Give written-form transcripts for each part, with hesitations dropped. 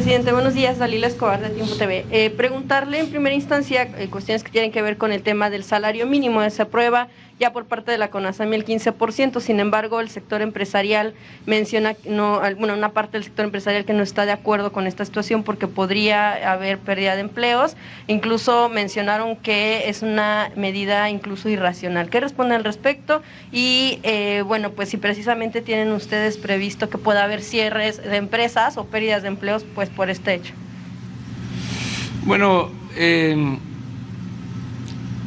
Presidente, buenos días. Dalila Escobar de Tiempo TV. Preguntarle en primera instancia cuestiones que tienen que ver con el tema del salario mínimo. Se aprueba ya por parte de la CONASAMI el 15%, sin embargo el sector empresarial menciona, una parte del sector empresarial que no está de acuerdo con esta situación porque podría haber pérdida de empleos. Incluso mencionaron que es una medida incluso irracional. ¿Qué responde al respecto? Y pues si precisamente tienen ustedes previsto que pueda haber cierres de empresas o pérdidas de empleos pues por este hecho. Bueno,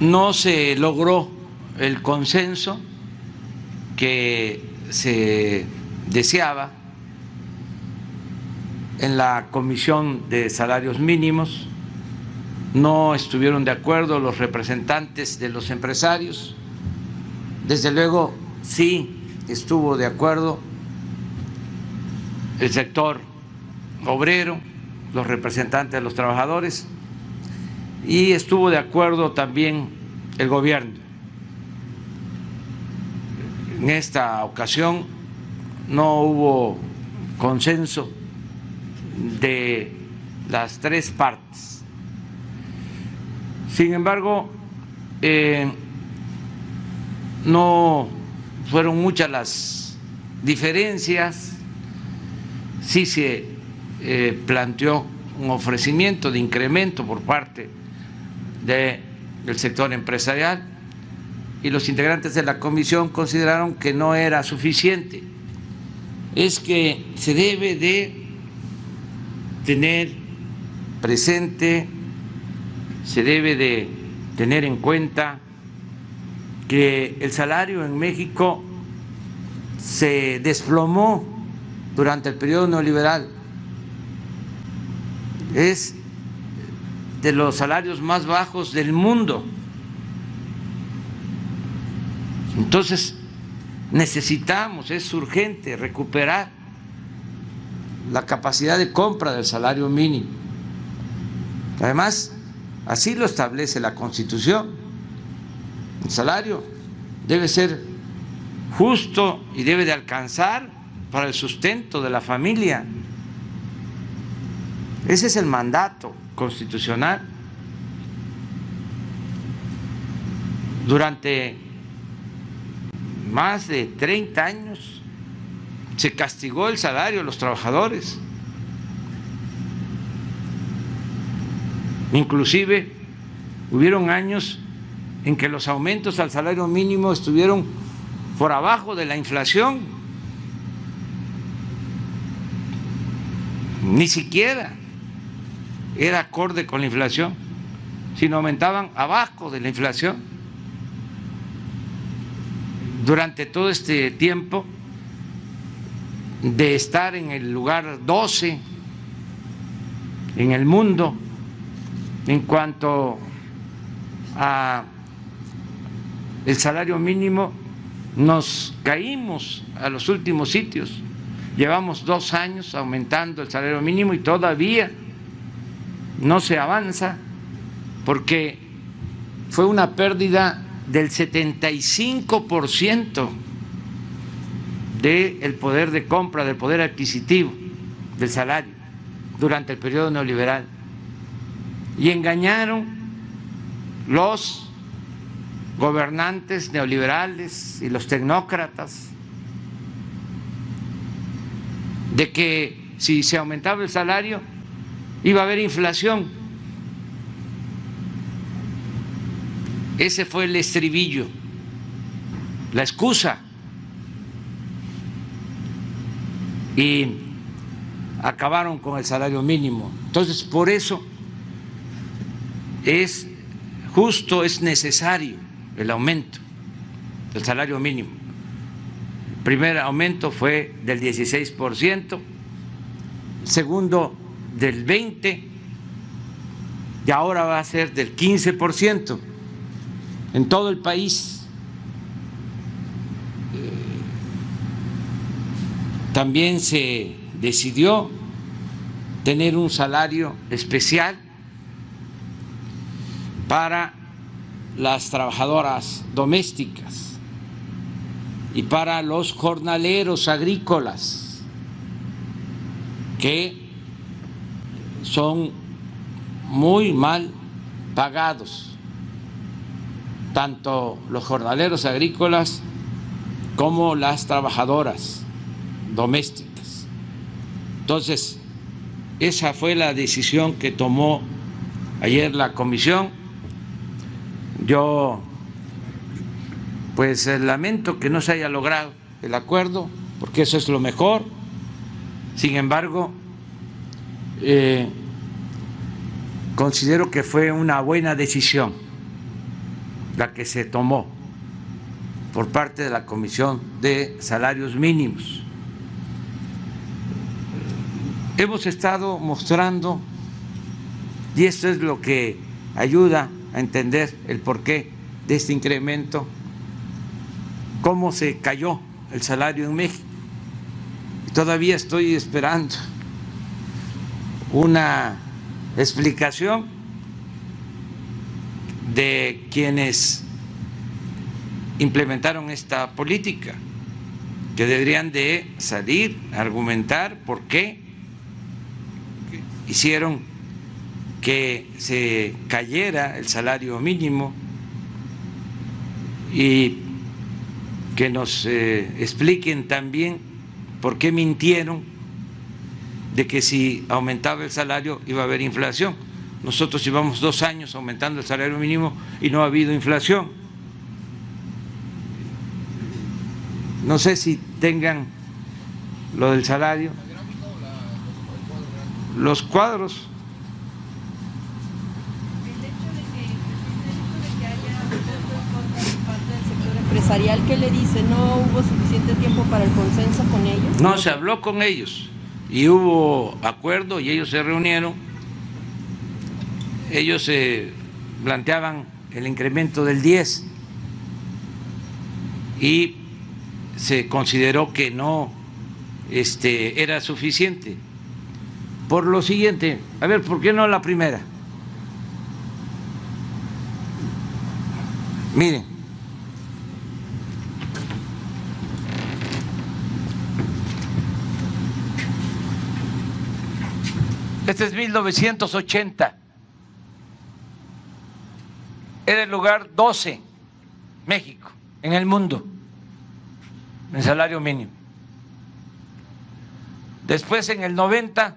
no se logró el consenso que se deseaba en la Comisión de Salarios Mínimos. No estuvieron de acuerdo los representantes de los empresarios. Desde luego, sí estuvo de acuerdo el sector obrero, los representantes de los trabajadores, y estuvo de acuerdo también el gobierno. En esta ocasión no hubo consenso de las tres partes. Sin embargo, no fueron muchas las diferencias. Sí se planteó un ofrecimiento de incremento por parte del sector empresarial y los integrantes de la comisión consideraron que no era suficiente. Es que se debe de tener presente, se debe de tener en cuenta que el salario en México se desplomó durante el periodo neoliberal. Es de los salarios más bajos del mundo. Entonces, necesitamos, es urgente recuperar la capacidad de compra del salario mínimo. Además, así lo establece la Constitución. El salario debe ser justo y debe de alcanzar para el sustento de la familia. Ese es el mandato constitucional. Durante más de 30 años se castigó el salario de los trabajadores. Inclusive hubieron años en que los aumentos al salario mínimo estuvieron por abajo de la inflación. Ni siquiera era acorde con la inflación, sino aumentaban abajo de la inflación. Durante todo este tiempo de estar en el lugar 12 en el mundo en cuanto a el salario mínimo, nos caímos a los últimos sitios. Llevamos 2 años aumentando el salario mínimo y todavía no se avanza porque fue una pérdida del 75% del poder de compra, del poder adquisitivo del salario durante el periodo neoliberal. Y engañaron los gobernantes neoliberales y los tecnócratas de que si se aumentaba el salario iba a haber inflación. Ese fue el estribillo, la excusa. Y acabaron con el salario mínimo. Entonces, por eso es justo, es necesario el aumento del salario mínimo. El primer aumento fue del 16%, el segundo del 20% y ahora va a ser del 15% en todo el país. También se decidió tener un salario especial para las trabajadoras domésticas y para los jornaleros agrícolas que son muy mal pagados, tanto los jornaleros agrícolas como las trabajadoras domésticas. Entonces, esa fue la decisión que tomó ayer la comisión. Yo pues lamento que no se haya logrado el acuerdo, porque eso es lo mejor. Sin embargo, considero que fue una buena decisión la que se tomó por parte de la Comisión de Salarios Mínimos. Hemos estado mostrando, y esto es lo que ayuda a entender el porqué de este incremento, cómo se cayó el salario en México. Todavía estoy esperando una explicación de quienes implementaron esta política, que deberían de salir a argumentar por qué hicieron que se cayera el salario mínimo y que nos expliquen también por qué mintieron de que si aumentaba el salario iba a haber inflación. Nosotros llevamos 2 años aumentando el salario mínimo y no ha habido inflación. No sé si tengan lo del salario. Los cuadros. El hecho de que haya votos en contra por parte del sector empresarial, ¿qué le dice? ¿No hubo suficiente tiempo para el consenso con ellos? No, se habló con ellos y hubo acuerdo y ellos se reunieron. Ellos planteaban el incremento del 10 y se consideró que no era suficiente. Por lo siguiente, a ver, ¿por qué no la primera? Miren, este es 1980, era el lugar 12, México, en el mundo, en salario mínimo. Después, en el 90,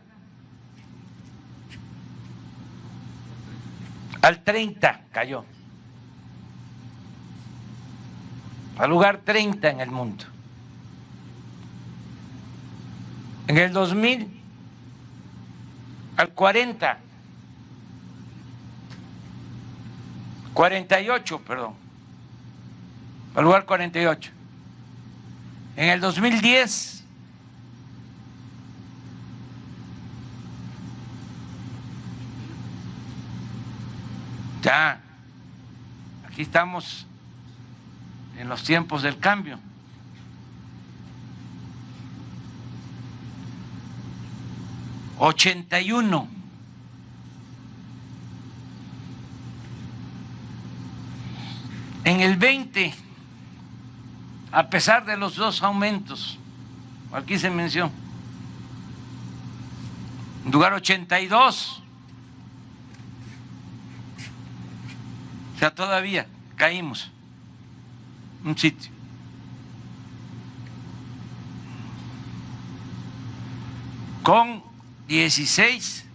al 30 cayó, al lugar 30 en el mundo. En el 2000, al 48, perdón, al lugar 48. En el 2010, ya, aquí estamos en los tiempos del cambio. '81. En el 20, a pesar de los 2 aumentos, aquí se mencionó, lugar 82. O sea, todavía caímos un sitio. Con 16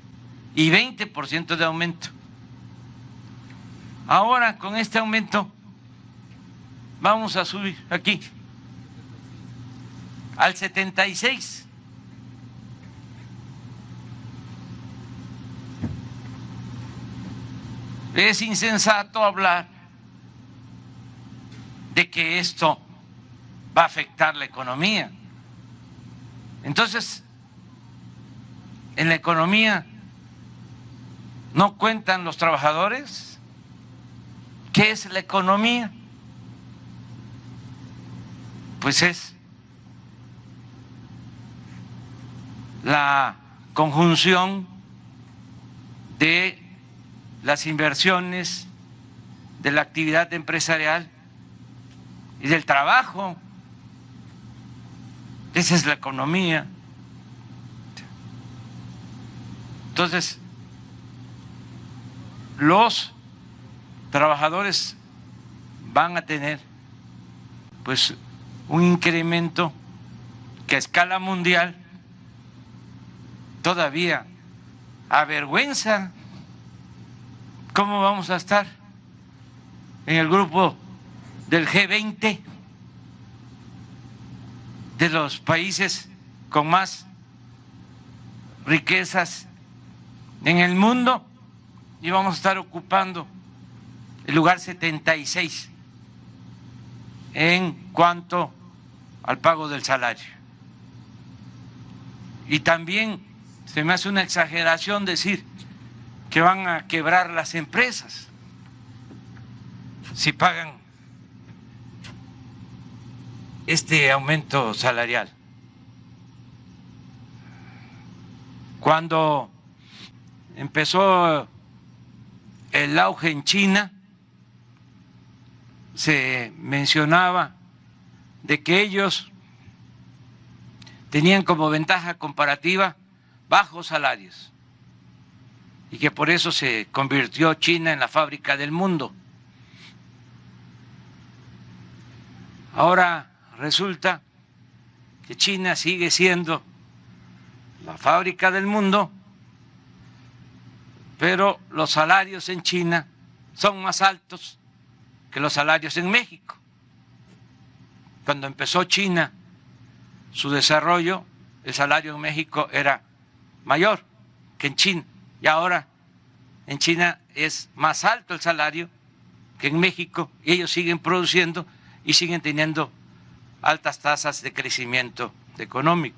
y 20% de aumento. Ahora, con este aumento, vamos a subir aquí al 76. Es insensato hablar de que esto va a afectar la economía. Entonces, en la economía no cuentan los trabajadores. ¿Qué es la economía? Pues es la conjunción de las inversiones, de la actividad empresarial y del trabajo. Esa es la economía. Entonces, los trabajadores van a tener pues un incremento que a escala mundial todavía avergüenza. ¿Cómo vamos a estar en el grupo del G20 de los países con más riquezas en el mundo y vamos a estar ocupando el lugar 76 en cuanto al pago del salario? Y también se me hace una exageración decir que van a quebrar las empresas si pagan este aumento salarial. Cuando empezó el auge en China, se mencionaba de que ellos tenían como ventaja comparativa bajos salarios y que por eso se convirtió China en la fábrica del mundo. Ahora resulta que China sigue siendo la fábrica del mundo, pero los salarios en China son más altos que los salarios en México. Cuando empezó China su desarrollo, el salario en México era mayor que en China y ahora en China es más alto el salario que en México y ellos siguen produciendo y siguen teniendo altas tasas de crecimiento económico.